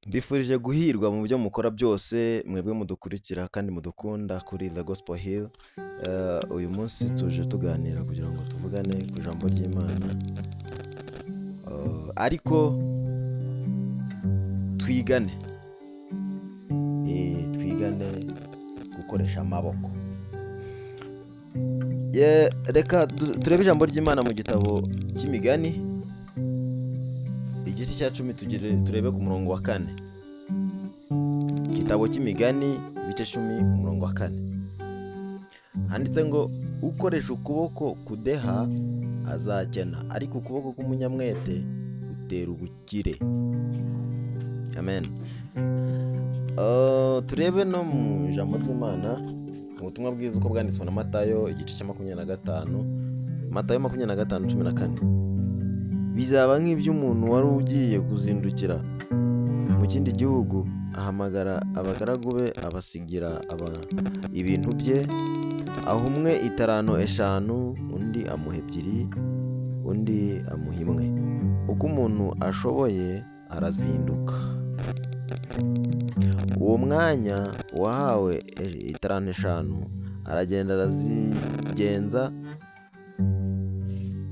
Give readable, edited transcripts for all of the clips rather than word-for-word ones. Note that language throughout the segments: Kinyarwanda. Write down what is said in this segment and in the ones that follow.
Mbifurije guhirwa mu byo mukora byose, mwebwe mudukurikira kandi mudukunda kuri The Gospel Hill. Uyu munsi tuje tuganira kugira ngo tuvugane ku ijambo ry'Imana, ariko twigane gukoresha amaboko. Reka turebe ijambo ry'Imana mu gitabo cy'Imigani, igice cya 10 turebe ku murongo wa 4. Igitabo cy'Imigani ibice 10 umurongo wa 4 handitse ngo, ukoresha ukuboko kudeha azakena, ariko ukuboko k'umunyamwete gutera ubukire. Amen. Turebe no mu ijambo ry'Imana mu butumwa bwiza uko bwanditswe na Matayo igice cya 25, Matayo 25:14. Bizaba nk'iby'umuntu wari ugiye kuzindukira mu kindi gihugu, ahamagara abagaragu be abasigira ibintu bye, aho umwe 5,000, undi amuha 2, undi amuha 1. Uko umuntu ashoboye arazinduka. Uwo mwanya wahawe 5,000 aragenda arazigenza,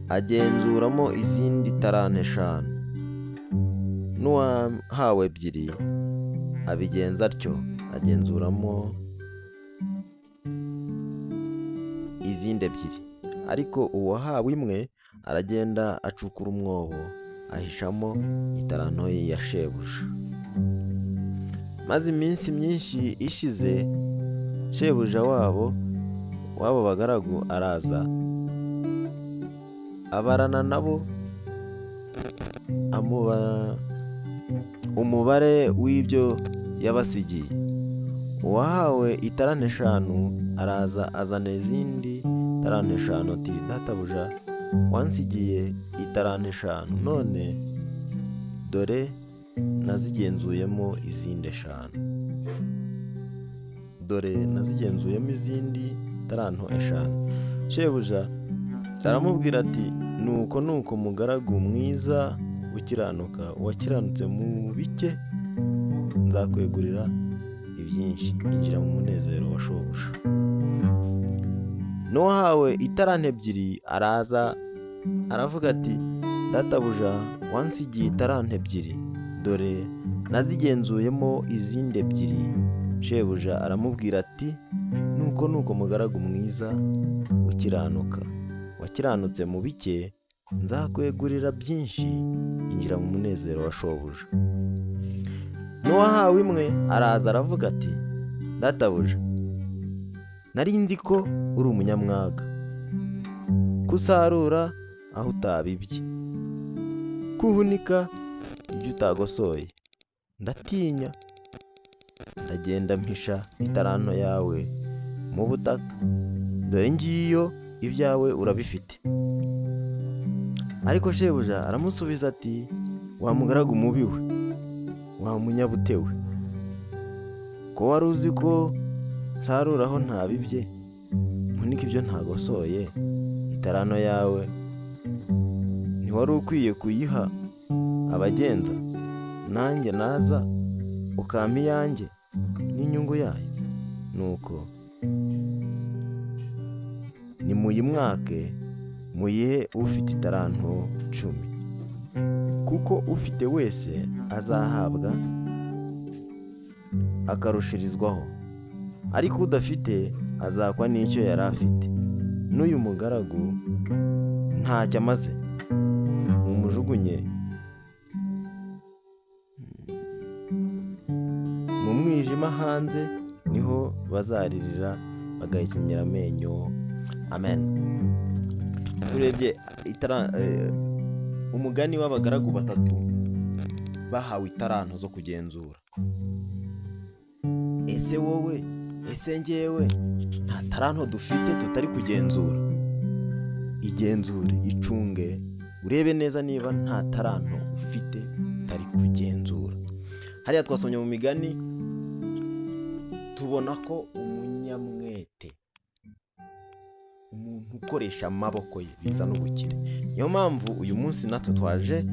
agenzuramo izindi 5,000. N'uwahawe 2 abigenza atyo, agenzuramo izindi 2. Ariko uwahawe 1 aragenda acukura umwobo, ahishamo 5 ye ya shebuja. Maze iminsi myinshi ishize, shebuja w'abo bagaragu araza, abarana nabo umubare w'ibyo yabasigiye. Uwahawe 5,000 araza azana izindi 5,000 ati, databuja, wansigiye 5,000, none dore nazigenzuyemo izindi 5. Shebuja aramubwira ati, nuko mugaragu mwiza ukiranuka, wakiranutse mu bike, nzakwegurira ibyinshi, injira mu munezero wa shobuja. N'uwahawe 2 araza aravuga ati, databuja, wansigiye 2, dore nazigenzuyemo izindi 2. Shebuja aramubwira ati, nuko mugaragu mwiza ukiranuka, wakiranutse mu bike, nzakwegurira byinshi, injira mu munezero wa shobuja. N'uwahawe 1 araza aravuga ati, databuja, nari nzi ko uri umunyamwaga, kusarura aho utabibye, kuhunika ibyo utagosoye. Ndatinya, ndagenda mpisha 5 yawe mu butaka, dore ngiyo ibyawe urabifite. Ariko shebuja aramusubiza ati, wa mugaragu mubi we, wa munyabute we, ko wari uzi ko nsarura aho ntabibye, mpunika ibyo ntagosoye, 5 yawe ntiwari ukwiye kuyiha abagenza, nanjye naza ukampa iyanjye n'inyungu yayo? Nuko nimuyimwake, muyihe ufite 10, kuko ufite wese azahabwa akarushirizwaho, ariko udafite azakwa n'icyo yari afite. N'uyu mugaragu ntacyo amaze, mumujugunye mu mwijima hanze, niho bazaririra bagahekenyera amenyo. Amen. Turebye umugani w'abagaragu 3 bahawe 5 zo kugenzura. Ese wowe, ese njyewe, nta 5 dufite tutari kugenzura? Igenzure, icunge, urebe neza niba nta 5 ufite utari kugenzura. Hariya twasomye mu Migani, tubona ko umunyamwete, umuntu ukoresha amaboko ye, biza n'ubukire. Niyo mpamvu uyu munsi natwe twaje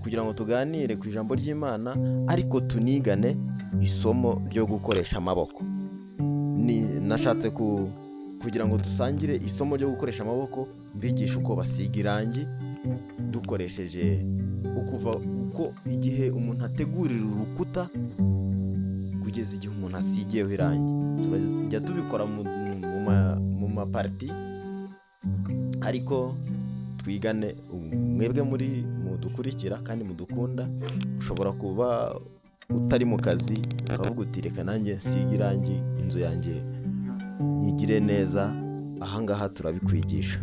kugira ngo tuganire ku ijambo ry'Imana ariko tunigane isomo ryo gukoresha amaboko. Nashatse kugira ngo dusangire isomo ryo gukoresha amaboko, mbigisha uko basiga irangi dukoresheje uko igihe umuntu ategurira urukuta kugeza igihe umuntu asigiyeho irangi. Turajya tubikora mu maparti, ariko twigane. Mwebwe mudukurikira kandi mudukunda, ushobora kuba utari mu kazi ukavuga uti reka nanjye nsiga irangi inzu yanjye nyigire neza. Ahangaha turabikwigisha.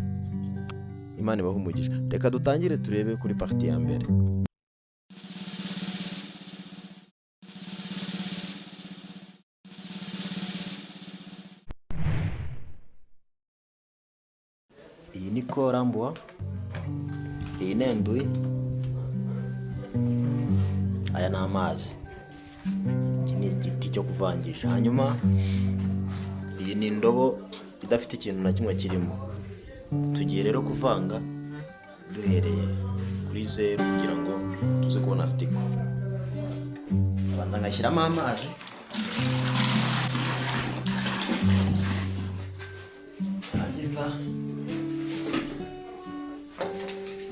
Imana ibahe umugisha. Reka dutangire turebe kuri parti ya mbere. Iyi ni korambwa, iyi ni enduyi, aya ni amazi, iki ni igiti cyo kuvangisha. Hanyuma iyi ni indobo idafite ikintu na kimwe kirimo. Tugiye rero kuvanga duhereye kuri 0 kugira ngo tuze kubona stiko. Banza ngashyiramo amazi, nagiza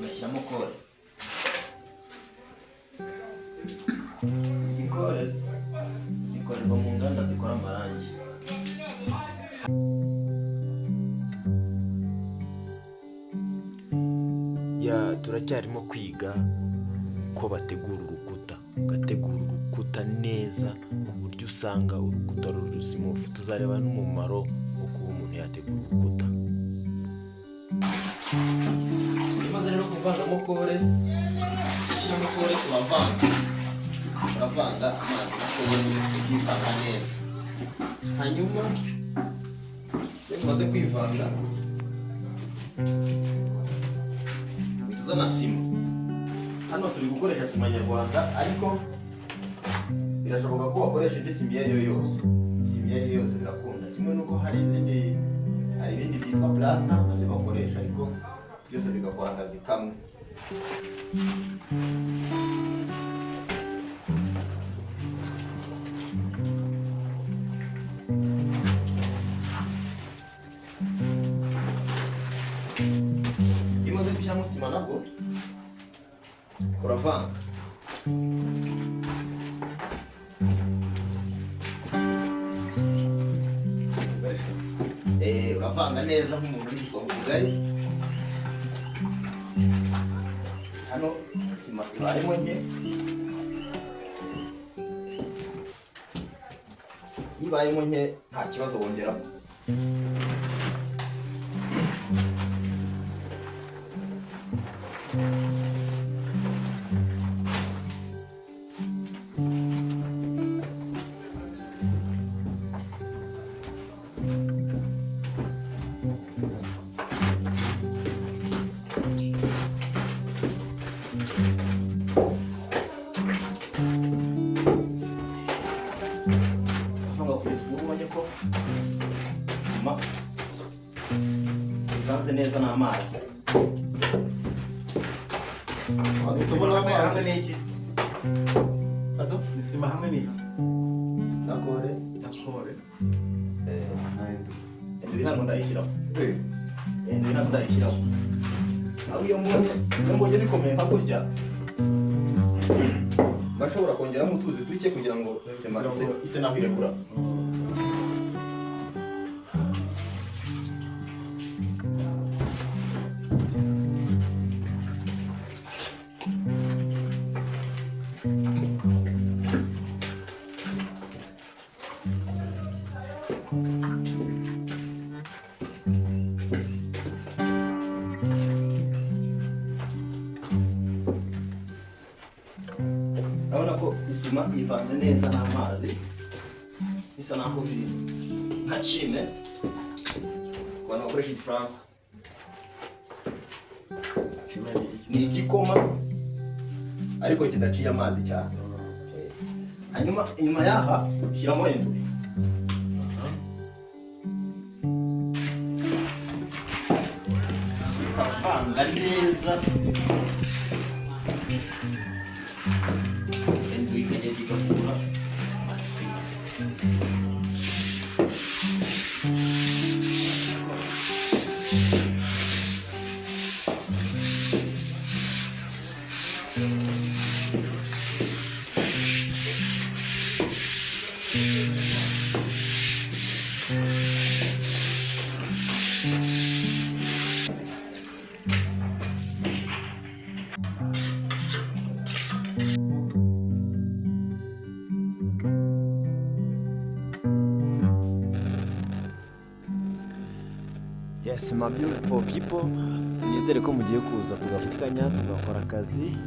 ngashyiramo kore. Zikorerwa mu nganda zikora amarangi. Turacyarimo kwiga uko bategura urukuta, ugategura urukuta neza ku buryo usanga urukuta ruruzima. Tuzareba n'umumaro wo kuba umuntu yategura urukuta. Maze rero kuvangamo kore, ushyiramo kore, turavanga amazi na kore bivanga neza. Hanyuma iyo tumaze kwivanga na sima. Hano turi gukoresha sima nyarwanda, ariko birashoboka ko wakoresha indi sima iyo ari yo yose. Sima iyo ari yo yose birakunda, kimwe nuko hari ibindi byitwa plasta nabyo bakoresha, ariko byose bigakora akazi kamwe. Gushyiramo sima nabwo uravanga. Uravanga neza nk'umuntu uri gusonga ubugari. Hano sima ibayemo nke, ibayemo nke nta kibazo wongeramo. Sima ivanze neza n'amazi. Hamwe n'iki? Isima hamwe n'iki? Na kore. Enduyi ntabwo ndayishyiramo. Enduyi ntabwo ndayishyiramo. Aho iyo mbonye bikomeye nka gutya, bashobora kongeramo utuzi duke kugira ngo sima ise naho irekura. Urabona ko isima ivanze neza n'amazi, bisa naho biri nka cime ku bantu bakoresha igifaransa. Ni igikoma ariko kidaciye amazi cyane. Hanyuma inyuma yaha ushyiramo enduyi. Ukavanga neza Yes, my beautiful people, nizere ko mugiye kuza tugafatikanya tugakora akazi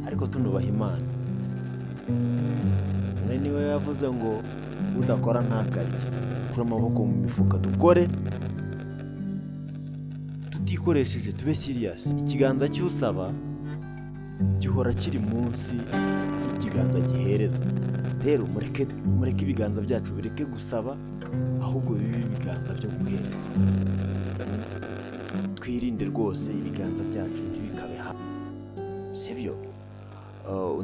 ariko tunubaha Imana. Umwe niwe yavuze ngo udakora ntakarye. Kura amaboko mu mifuka dukore tutikoresheje, tube serious. Ikiganza cy'usaba gihora kiri munsi y'ikiganza gihereza. Rero mureke ibiganza byacu bireke gusaba, ahubwo bibe ibiganza byo guhereza. Twirinde rwose ibiganza byacu ntibikabe hamwe, sibyo?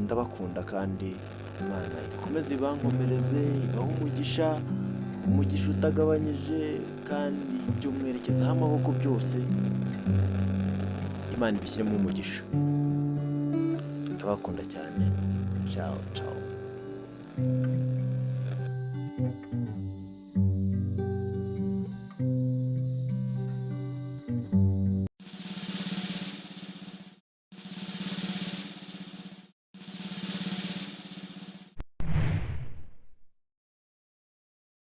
Ndabakunda kandi Imana ikomeze ibankomereze, ibahe umugisha utagabanyije, kandi ibyo mwerekezaho amaboko byose Imana ibishyiremo umugisha. Ndabakunda cyane. Ciao ciao.